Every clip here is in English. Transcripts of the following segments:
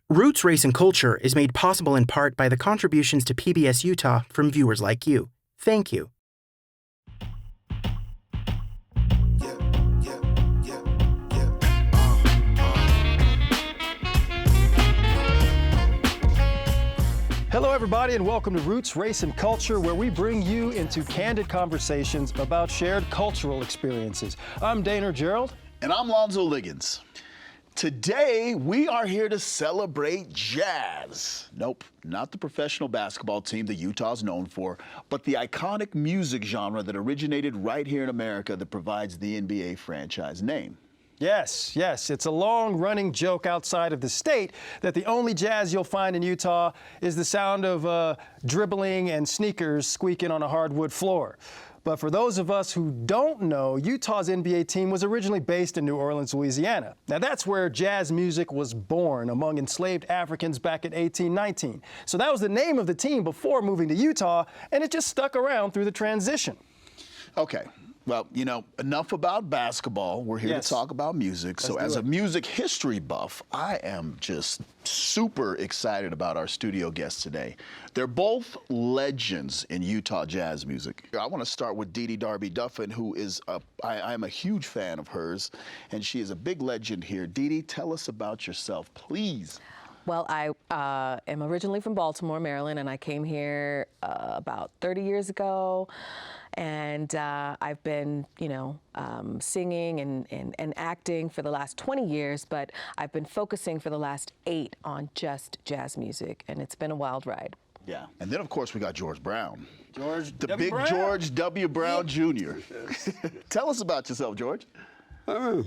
Roots Race and Culture is made possible in part by the contributions to PBS Utah from viewers like you. Thank you. Hello, everybody, and welcome to Roots, Race, and Culture, where we bring you into candid conversations about shared cultural experiences. I'm Dana Gerald. And I'm Lonzo Liggins. Today, we are here to celebrate jazz. Nope, not the professional basketball team that Utah's known for, but the iconic music genre that originated right here in America that provides the NBA franchise name. Yes, it's a long-running joke outside of the state that the only jazz you'll find in Utah is the sound of dribbling and sneakers squeaking on a hardwood floor. But for those of us who don't know, Utah's NBA team was originally based in New Orleans, Louisiana. Now that's where jazz music was born among enslaved Africans back in 1819. So that was the name of the team before moving to Utah, and it just stuck around through the transition. Okay. Well, you know, enough about basketball. We're here to talk about music. So as a music history buff, I am just super excited about our studio guests today. They're both legends in Utah jazz music. I want to start with Dee Dee Darby Duffin, who is, I am a huge fan of hers, and she is a big legend here. Dee Dee, tell us about yourself, please. Well, I am originally from Baltimore, Maryland, and I came here about 30 years ago. And I've been, singing and acting for the last 20 years, but I've been focusing for the last 8 on just jazz music, and it's been a wild ride. Yeah, and then of course we got George Brown. George W. Brown Jr. Tell us about yourself, George. Well,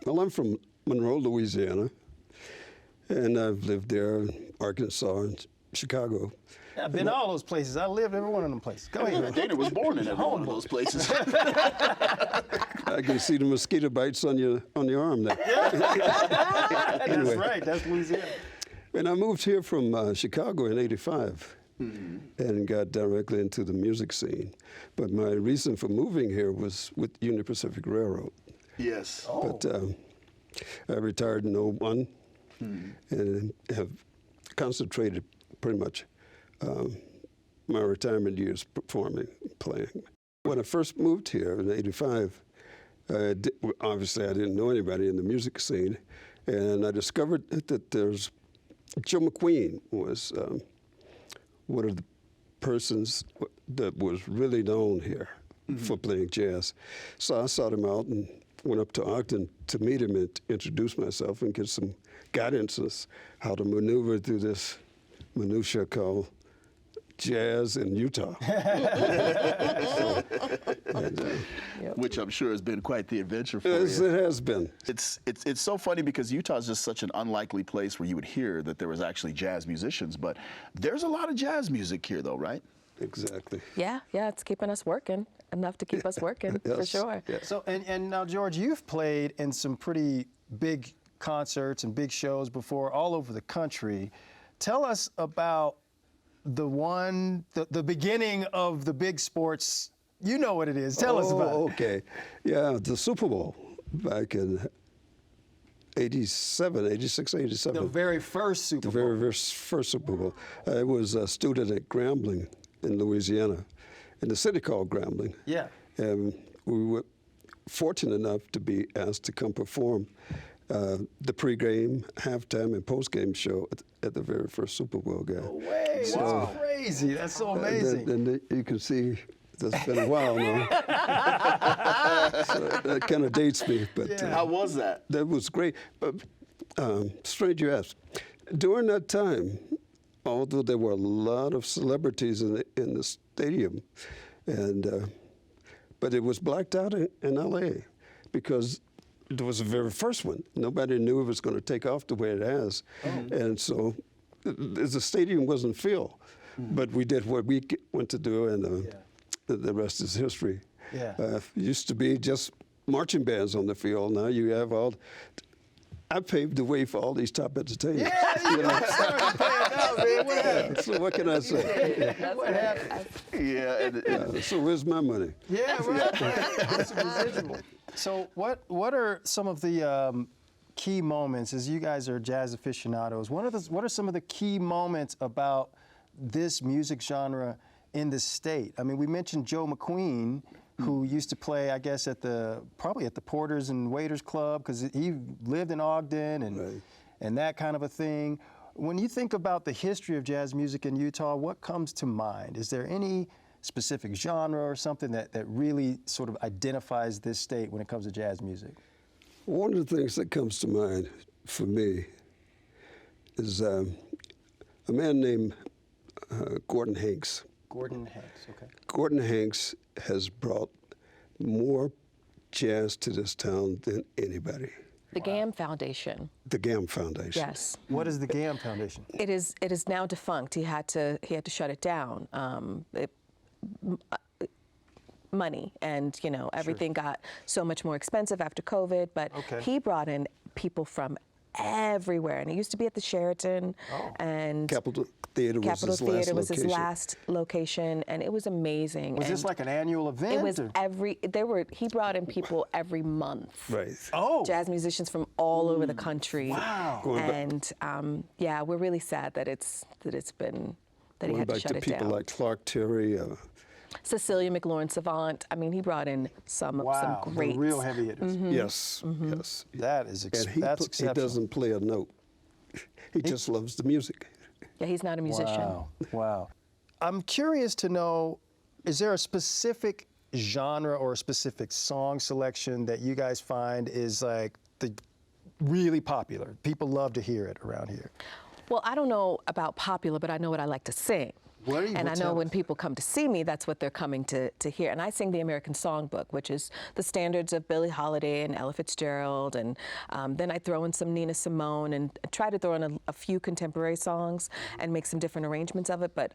I'm from Monroe, Louisiana, and I've lived there in Arkansas and Chicago. I've been all those places. I lived every one of them places. Go ahead. Dana was born in every one of those places. I can see the mosquito bites on your arm there. That's right. That's Louisiana. And I moved here from Chicago in '85 and got directly into the music scene. But my reason for moving here was with Union Pacific Railroad. Yes. But I retired in '01 and have concentrated pretty much my retirement years performing, playing. When I first moved here in '85, obviously I didn't know anybody in the music scene, and I discovered that there's Joe McQueen was one of the persons that was really known here for playing jazz. So I sought him out and went up to Ogden to meet him and introduce myself and get some guidance as how to maneuver through this minutia called jazz in Utah. Which I'm sure has been quite the adventure for you. It has been. It's so funny because Utah is just such an unlikely place where you would hear that there was actually jazz musicians, but there's a lot of jazz music here though, right? Exactly. Yeah, it's keeping us working, enough to keep us working, for sure. Yeah. So, and now, George, you've played in some pretty big concerts and big shows before all over the country. Tell us about the beginning of the big sports. You know what it is. Tell us about it. Okay. Yeah, the Super Bowl back in 86, 87. The very first Super Bowl. The very first Super Bowl. I was a student at Grambling in Louisiana, in the city called Grambling. Yeah. And we were fortunate enough to be asked to come perform the pregame, halftime, and postgame show at the very first Super Bowl game. No way! That's crazy. That's so amazing. And you can see that's been a while now. So that kind of dates me. But How was that? That was great. But strange you ask. During that time, although there were a lot of celebrities in the stadium, and but it was blacked out in L.A. because it was the very first one. Nobody knew it was going to take off the way it has. And so the stadium wasn't filled. But we did what we went to do, and the rest is history. Yeah. Used to be just marching bands on the field. Now you have all. I paved the way for all these top entertainers. So what can I say? What happened? So where's my money? Yeah, right. That's a residual. So what are some of the key moments, as you guys are jazz aficionados, what are some of the key moments about this music genre in the state? I mean, we mentioned Joe McQueen, who used to play, I guess, probably at the Porters and Waiters Club, because he lived in Ogden and that kind of a thing. When you think about the history of jazz music in Utah, what comes to mind? Is there any specific genre or something that really sort of identifies this state when it comes to jazz music? One of the things that comes to mind for me is a man named Gordon Hanks. Gordon Hanks, okay. Gordon Hanks has brought more jazz to this town than anybody. The GAM Foundation. The GAM Foundation. Yes. What is the GAM Foundation? It is now defunct. He had to shut it down. Money and everything got so much more expensive after COVID. But he brought in people from everywhere, and it used to be at the Sheraton, and Capitol Theater was his last location, and it was amazing. Was this like an annual event? It was he brought in people every month. Right. Oh. Jazz musicians from all over the country. Wow. And yeah, we're really sad that he had to shut it down. People like Clark Terry. Cecilia McLaurin Savant. I mean, he brought in some great, the real heavy hitters. Yes, yes. That's he exceptional. doesn't play a note. He just loves the music. Yeah, he's not a musician. Wow. I'm curious to know, is there a specific genre or a specific song selection that you guys find is like really popular? People love to hear it around here. Well, I don't know about popular, but I know what I like to sing. And I know when people come to see me, that's what they're coming to hear. And I sing the American Songbook, which is the standards of Billie Holiday and Ella Fitzgerald. And then I throw in some Nina Simone and try to throw in a few contemporary songs and make some different arrangements of it. But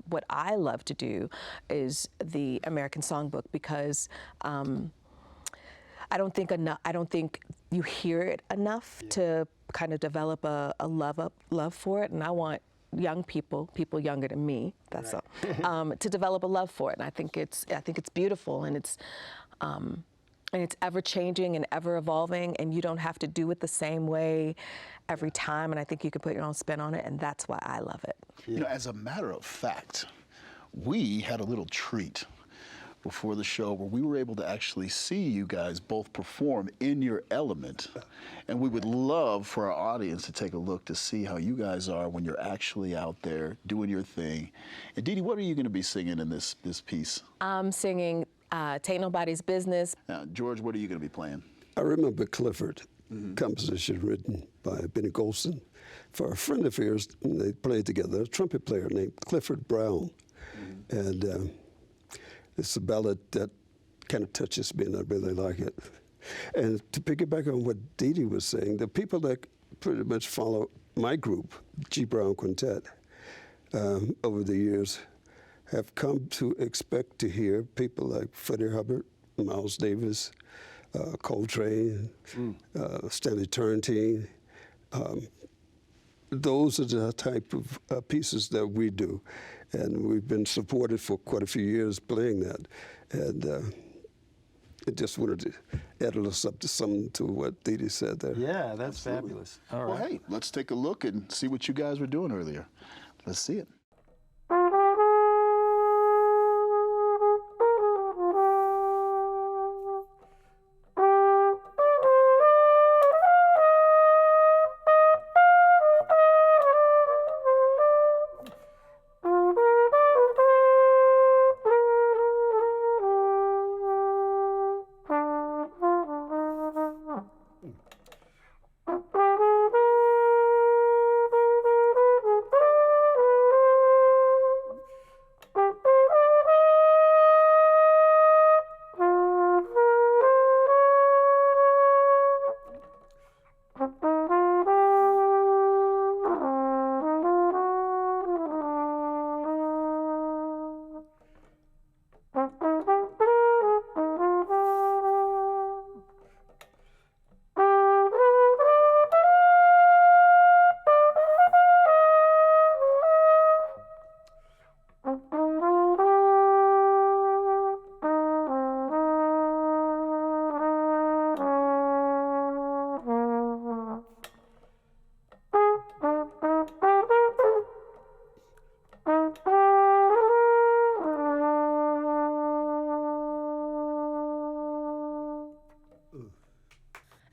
what I love to do is the American Songbook, because I don't think you hear it enough to kind of develop a love for it. And I want young people younger than me, that's all, to develop a love for it. And I think it's beautiful, and it's ever changing and ever evolving, and you don't have to do it the same way every time. And I think you can put your own spin on it, and that's why I love it. You know, as a matter of fact, we had a little treat before the show where we were able to actually see you guys both perform in your element. And we would love for our audience to take a look to see how you guys are when you're actually out there doing your thing. And Dee Dee, what are you going to be singing in this piece? I'm singing Tain't Nobody's Business. Now, George, what are you going to be playing? I remember Clifford, composition written by Benny Golson for a friend of his. They played together, a trumpet player named Clifford Brown. And it's a ballad that kind of touches me, and I really like it. And to piggyback on what Dee Dee was saying, the people that pretty much follow my group, G. Brown Quintet, over the years have come to expect to hear people like Freddie Hubbard, Miles Davis, Coltrane, Stanley Turrentine. Those are the type of pieces that we do. And we've been supported for quite a few years playing that. And I just wanted to add a little something to what Dee Dee said there. Yeah, that's fabulous. All right. Well, hey, let's take a look and see what you guys were doing earlier. Let's see it.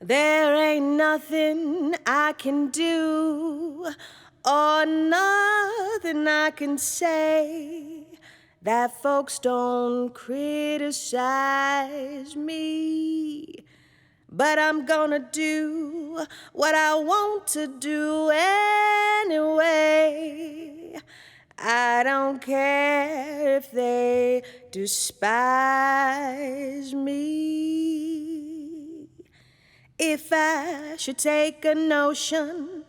There ain't nothing I can do or nothing I can say that folks don't criticize me. But I'm gonna do what I want to do anyway. I don't care if they despise me. If I should take a notion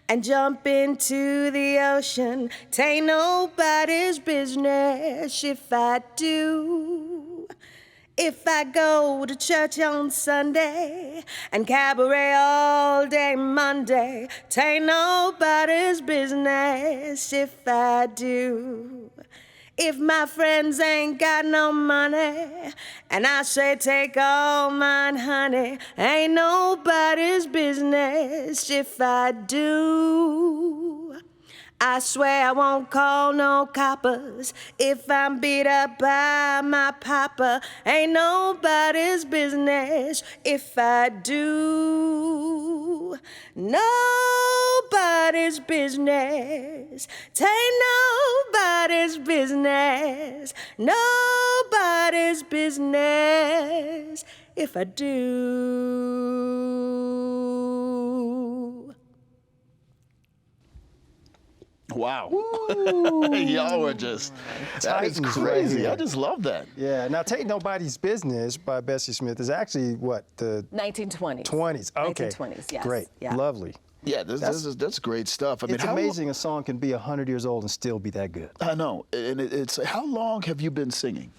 and jump into the ocean, 'tain't nobody's business if I do. If I go to church on Sunday and cabaret all day Monday, 'tain't nobody's business if I do. If my friends ain't got no money and I say take all mine, honey, ain't nobody's business if I do. I swear I won't call no coppers if I'm beat up by my papa. Ain't nobody's business if I do. Nobody's business. 'Tain't nobody's business. Nobody's business if I do. Wow. Y'all were just, that is Titans right crazy. here. I just love that. Yeah. Now, "Tain't Nobody's Business" by Bessie Smith is actually what, the 1920s. 20s? Okay. 1920s, yes. Great. Yeah. Lovely. Yeah, that's great stuff. I mean, It's amazing a song can be 100 years old and still be that good. I know. And it's, how long have you been singing?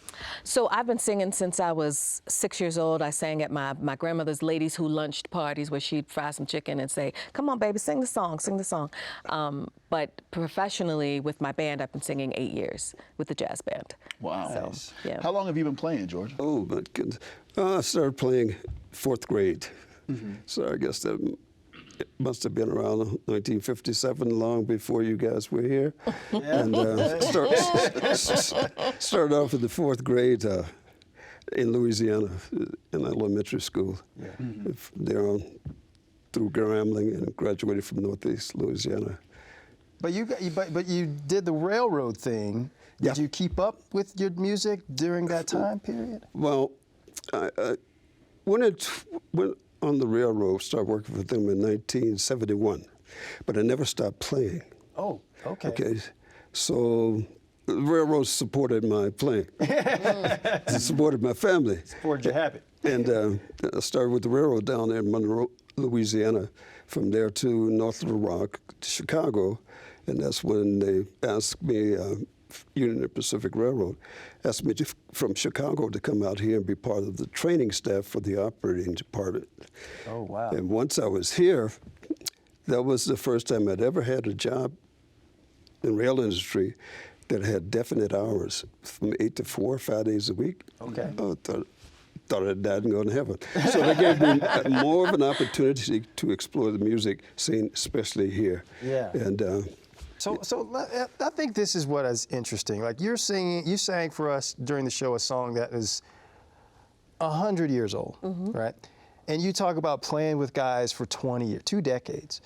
So I've been singing since I was 6 years old. I sang at my grandmother's ladies who lunched parties where she'd fry some chicken and say, "Come on, baby, sing the song, sing the song." But professionally with my band, I've been singing 8 years with the jazz band. Wow. So, yeah. How long have you been playing, George? Oh, my goodness. I started playing 4th grade. So I guess that must have been around 1957, long before you guys were here. And started off in the 4th grade in Louisiana, in elementary school. There on through Grambling and graduated from Northeast Louisiana. But you did the railroad thing. Did you keep up with your music during that time period? Well, I went on the railroad, started working for them in 1971, but I never stopped playing. Oh, okay. Okay, so the railroad supported my playing. It supported my family. Supported your habit. And I started with the railroad down there in Monroe, Louisiana. From there to North Little Rock, Chicago, and that's when they asked me, Union Pacific Railroad, asked me from Chicago to come out here and be part of the training staff for the operating department. Oh, wow. And once I was here, that was the first time I'd ever had a job in rail industry that had definite hours from 8 to 4, 5 days a week. Okay. Oh, thought I'd died and gone to heaven. So they gave me more of an opportunity to explore the music scene, especially here. Yeah. And So I think this is what is interesting. Like you sang for us during the show a song that is 100 years old, right? And you talk about playing with guys for 20 years, 2 decades.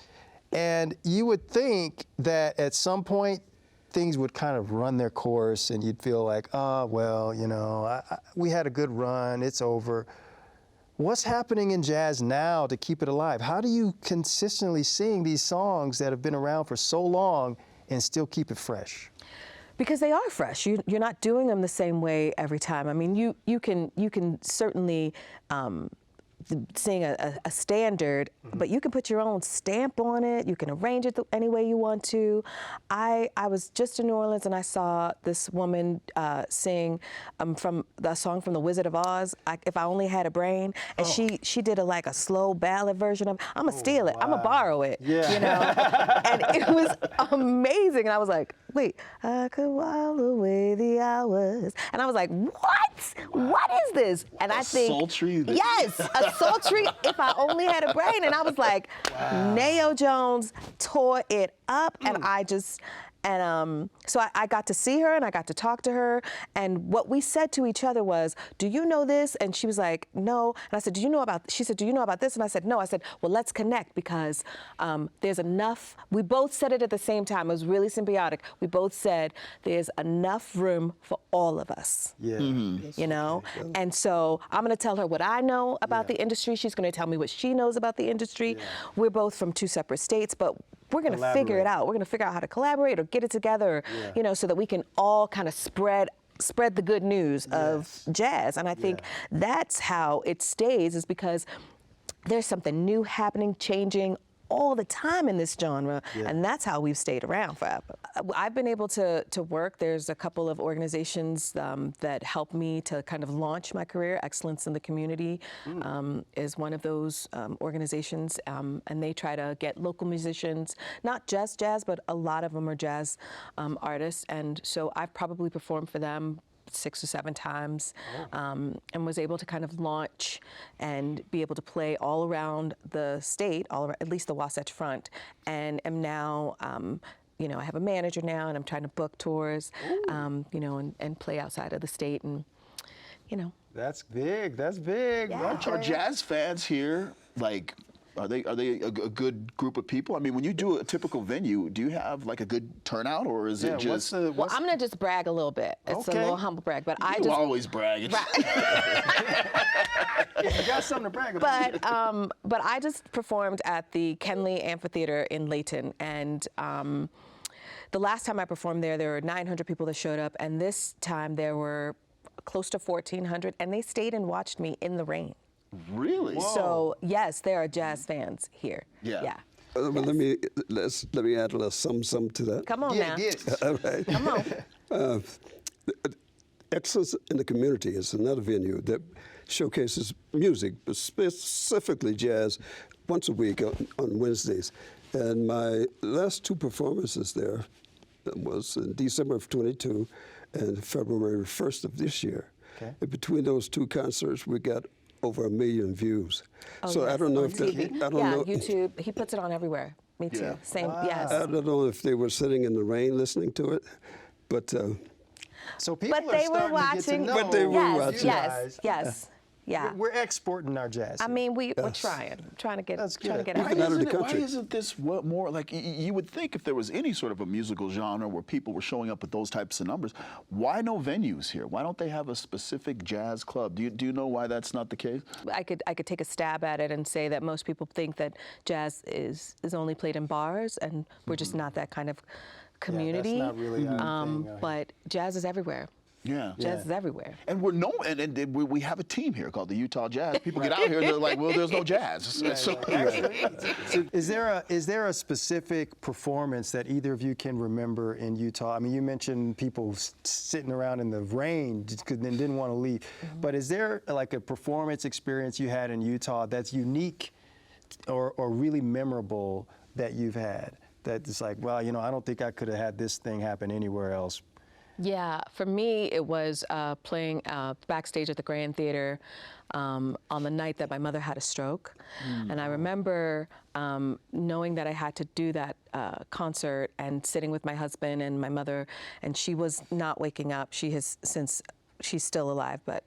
And you would think that at some point things would kind of run their course and you'd feel like, oh, well, you know, we had a good run, it's over. What's happening in jazz now to keep it alive? How do you consistently sing these songs that have been around for so long and still keep it fresh? Because they are fresh. You're not doing them the same way every time. I mean, you can certainly sing a standard, but you can put your own stamp on it. You can arrange it any way you want to. I was just in New Orleans and I saw this woman sing from the song from The Wizard of Oz, If I Only Had a Brain, and she did like a slow ballad version of it. I'm gonna steal it. I'm gonna borrow it. Yeah. You know, and it was amazing. And I was like, wait, I could while away the hours, and I was like, what? What is this? And I think sultry. Yes, a sultry If I Only Had a Brain. And I was like, Nao Jones tore it up, and And so I got to see her and I got to talk to her. And what we said to each other was, do you know this? And she was like, no. And I said, she said, do you know about this? And I said, no. I said, well, let's connect because there's enough. We both said it at the same time. It was really symbiotic. We both said there's enough room for all of us. Yeah. You know? And so I'm going to tell her what I know about the industry. She's going to tell me what she knows about the industry. We're both from 2 separate states, but we're going to figure it out. We're going to figure out how to collaborate or get it together, you know, so that we can all kind of spread the good news of jazz. And I think that's how it stays, is because there's something new happening, changing all the time in this genre, and that's how we've stayed around forever. I've been able to work. There's a couple of organizations that help me to kind of launch my career. Excellence in the Community is one of those organizations, and they try to get local musicians, not just jazz, but a lot of them are jazz artists, and so I've probably performed for them 6 or 7 times, and was able to kind of launch and be able to play all around the state, at least the Wasatch Front, and am now, you know, I have a manager now, and I'm trying to book tours, you know, and play outside of the state, and, you know. That's big. That's big. Yeah. Okay. Are jazz fans here, like, are they a good group of people? I mean, when you do a typical venue, do you have like a good turnout, or is it just? Well, I'm gonna just brag a little bit. It's a little humble brag, but I You just always brag. If you got something to brag about. but I just performed at the Kenley Amphitheater in Layton, and the last time I performed there were 900 people that showed up, and this time there were close to 1,400, and they stayed and watched me in the rain. Really? Whoa. So yes, there are jazz fans here. Yeah. Well, let me add a little some to that. Come on now. All right. Come on. Excellence in the Community is another venue that showcases music, but specifically jazz, once a week on Wednesdays. And my last 2 performances there was in December of '22 and February 1st of this year. Okay. And between those 2 concerts, we got over 1 million views. Oh, So yes, I don't know on if that, TV. I don't yeah, know. YouTube. He puts it on everywhere. Me too. Yeah. Same. Yes. I don't know if they were sitting in the rain listening to it, but So people But are they were starting to get to watching. know But they were yes, watching. yes, yes. Yeah. We're exporting our jazz. I mean, we're trying to get That's trying to good. get Why out. out of the isn't, why country. isn't this more like you would think if there was any sort of a musical genre where people were showing up with those types of numbers? Why no venues here? Why don't they have a specific jazz club? Do you know why that's not the case? I could take a stab at it and say that most people think that jazz is only played in bars, and we're just not that kind of community. not really our thing, but jazz is everywhere. Yeah. Jazz is everywhere. And we're no, and we have a team here called the Utah Jazz. People get out here and they're like, well, there's no jazz. So, So is there a specific performance that either of you can remember in Utah? I mean, you mentioned people sitting around in the rain and didn't want to leave. But is there like a performance experience you had in Utah that's unique or really memorable that you've had? That it's like, well, you know, I don't think I could have had this thing happen anywhere else. Yeah, for me, it was playing backstage at the Grand Theater on the night that my mother had a stroke. And I remember knowing that I had to do that concert and sitting with my husband and my mother, and she was not waking up. She has since. She's still alive, but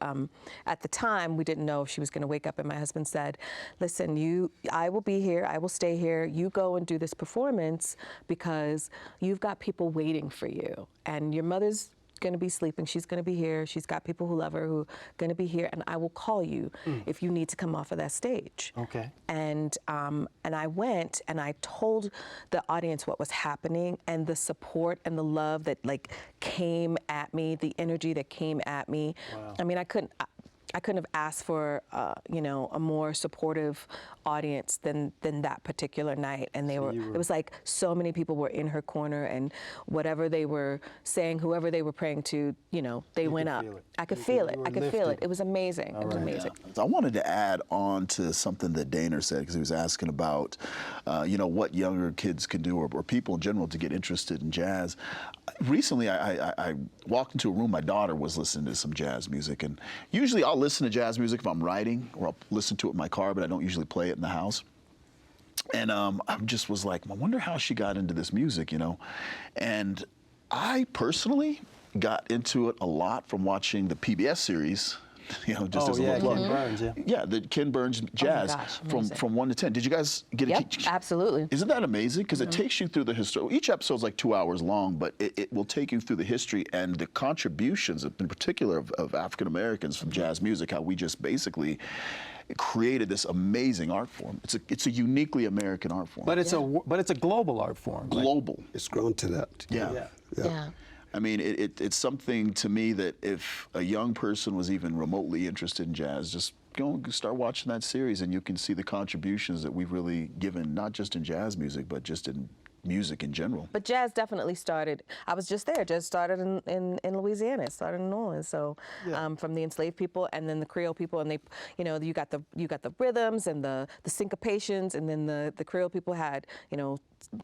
at the time we didn't know if she was going to wake up. And my husband said, "Listen, I will be here. I will stay here. You go and do this performance because you've got people waiting for you, and your mother's going to be sleeping. She's going to be here. She's got people who love her who are going to be here, and I will call you if you need to come off of that stage." Okay. And I went and I told the audience what was happening and the support and the love that like came at me, the energy that came at me. Wow. I mean, I couldn't have asked for you know, a more supportive audience than that particular night. And they were, it was like so many people were in her corner, and whatever they were saying, whoever they were praying to, you know, they went up. I could feel it. I could feel it. It was amazing. It was amazing. Yeah. So I wanted to add on to something that Daner said, because he was asking about, you know, what younger kids can do, or people in general, to get interested in jazz. Recently, I walked into a room. My daughter was listening to some jazz music, and usually I'll listen to jazz music if I'm writing, or I'll listen to it in my car, but I don't usually play it in the house. And I just was like, I wonder how she got into this music, you know? And I personally got into it a lot from watching the PBS series, you know, just as a little plug. Ken Burns, yeah. Yeah, the Ken Burns Jazz gosh, from amazing. 1 to 10. Did you guys get Yep, a absolutely. Isn't that amazing? Because it takes you through the history. Each episode's like 2 hours long, but it will take you through the history and the contributions, in particular, of African Americans from jazz music, how we just basically created this amazing art form. It's a uniquely American art form. But it's a global art form. global. It's grown to that. Yeah. Yeah. I mean, it's something to me that if a young person was even remotely interested in jazz, just go and start watching that series, and you can see the contributions that we've really given, not just in jazz music, but just in music in general. But jazz definitely started. I was just there. Jazz started in Louisiana. It started in New Orleans. So from the enslaved people and then the Creole people, and they, you know, you got the rhythms and the syncopations, and then the Creole people had, you know,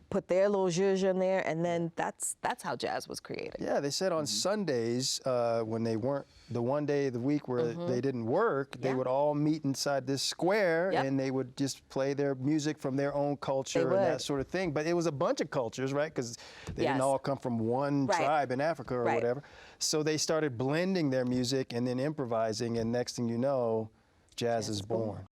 put their little zhuzh in there, and then that's how jazz was created. Yeah, they said on Sundays when they weren't the one day of the week where they didn't work, they would all meet inside this square and they would just play their music from their own culture and that sort of thing. But it was a bunch of cultures, right? Because they didn't all come from one tribe in Africa or whatever. So they started blending their music and then improvising, and next thing you know, jazz is born.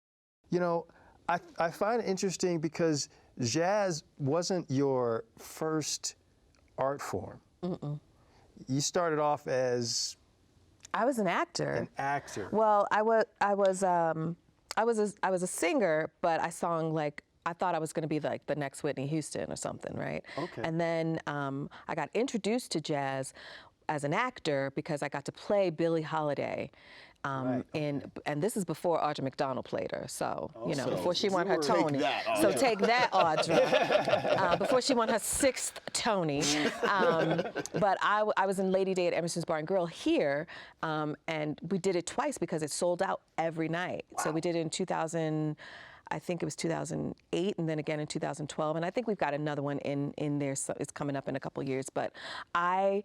You know, I find it interesting because jazz wasn't your first art form. You started off as I was an actor. an actor. Well, I was a singer, but I sung like I thought I was going to be like the next Whitney Houston or something, right? Okay. And then I got introduced to jazz as an actor because I got to play Billie Holiday. And this is before Audra McDonald played her, so you know, before she won her Tony. Take that, Audra. Before she won her 6th Tony. But I was in Lady Day at Emerson's Bar and Grill here, and we did it twice because it sold out every night. So we did it in 2000. I think it was 2008, and then again in 2012, and I think we've got another one in there. So it's coming up in a couple years. But I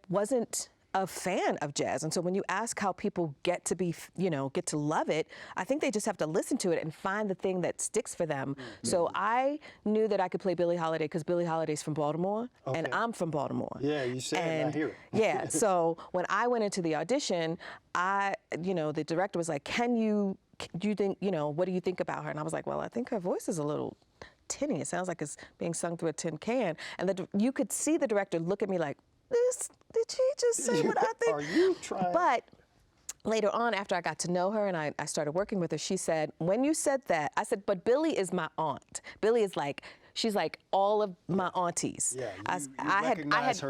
wasn't a fan of jazz, and so when you ask how people get to love it, I think they just have to listen to it and find the thing that sticks for them. So I knew that I could play Billie Holiday because Billie Holiday's from Baltimore, and I'm from Baltimore. Yeah, you say it, and I hear it. Yeah, so when I went into the audition, the director was like, do you think, what do you think about her? And I was like, well, I think her voice is a little tinny. It sounds like it's being sung through a tin can. And you could see the director look at me like, did she just say what I think? Are you trying? But later on, after I got to know her and I started working with her, she said, when you said that, I said, but Billie is my aunt. Billie is like, she's like all of my aunties. Yeah, I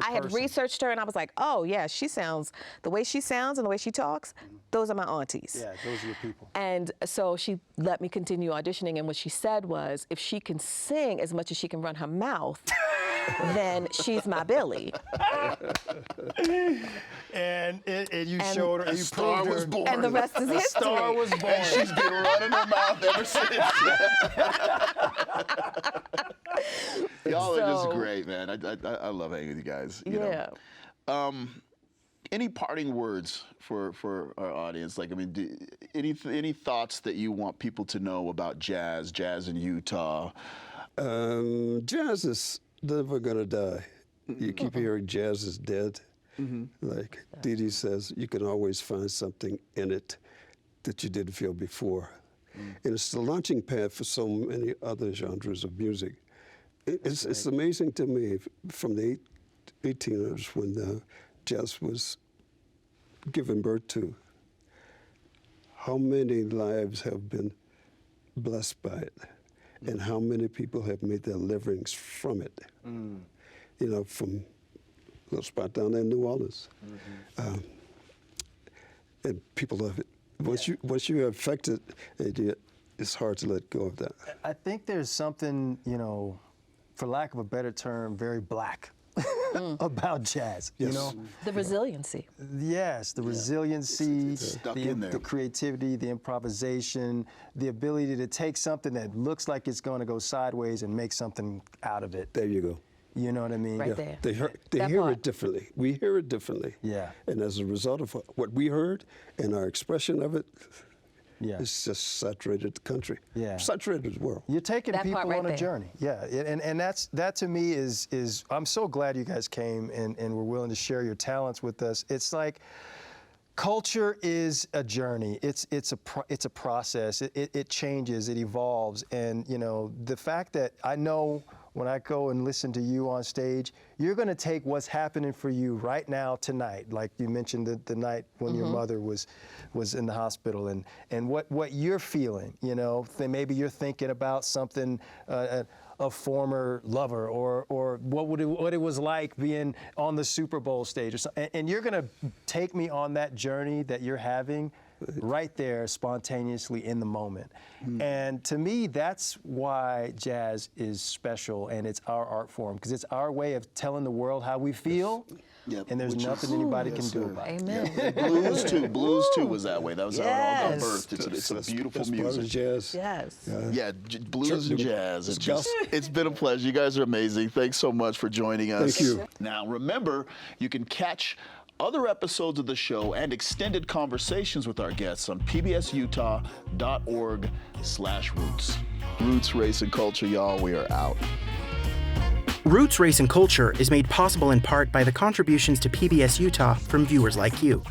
had researched her, and I was like, oh yeah, the way she sounds and the way she talks, those are my aunties. Yeah, those are your people. And so she let me continue auditioning, and what she said was, if she can sing as much as she can run her mouth, then she's my Billie. And you showed her, and you Star proved was her. born. And the rest is history. Star was born. And she's been running her mouth ever since. Y'all are just So- great, man. I love hanging with you guys. You know. Any parting words for our audience? Like, I mean, any thoughts that you want people to know about jazz in Utah? Jazz is never gonna die. You keep hearing jazz is dead. Like Dee Dee says, you can always find something in it that you didn't feel before. And it's the launching pad for so many other genres of music. It's amazing to me from the 1800s when jazz was given birth to, how many lives have been blessed by it, and how many people have made their livings from it. You know, from a little spot down there in New Orleans. And people love it. Once you're affected, it's hard to let go of that. I think there's something, for lack of a better term, very black about jazz. Yes. You know? The resiliency. Yes, the resiliency, It's stuck in there. the creativity, the improvisation, the ability to take something that looks like it's going to go sideways and make something out of it. There you go. You know what I mean? Right there. They That hear part. it differently. We hear it differently. Yeah. And as a result of what we heard and our expression of it, Yeah. It's just saturated the country. Yeah. Saturated the world. You're taking That people part right on a there. journey. Yeah, and that to me is I'm so glad you guys came and were willing to share your talents with us. It's like culture is a journey. It's a process. It changes. It evolves. And you know, the fact that I know when I go and listen to you on stage, you're going to take what's happening for you right now tonight, like you mentioned the night when your mother was in the hospital, and what you're feeling. You know, maybe you're thinking about something. A former lover, or what it was like being on the Super Bowl stage, or something. And you're gonna take me on that journey that you're having right there spontaneously in the moment. And to me, that's why jazz is special, and it's our art form, because it's our way of telling the world how we feel. Yep, And there's which nothing is- anybody yes, can do sir. about it. Amen. Blues too was that way. That was how it all got Yes. birthed. It's a beautiful That's part of music. jazz. Yes. Yeah, blues and jazz. It's It's been a pleasure. You guys are amazing. Thanks so much for joining us. Thank you. Now, remember, you can catch other episodes of the show and extended conversations with our guests on pbsutah.org/roots. Roots, Race, and Culture, y'all. We are out. Roots, Race, and Culture is made possible in part by the contributions to PBS Utah from viewers like you.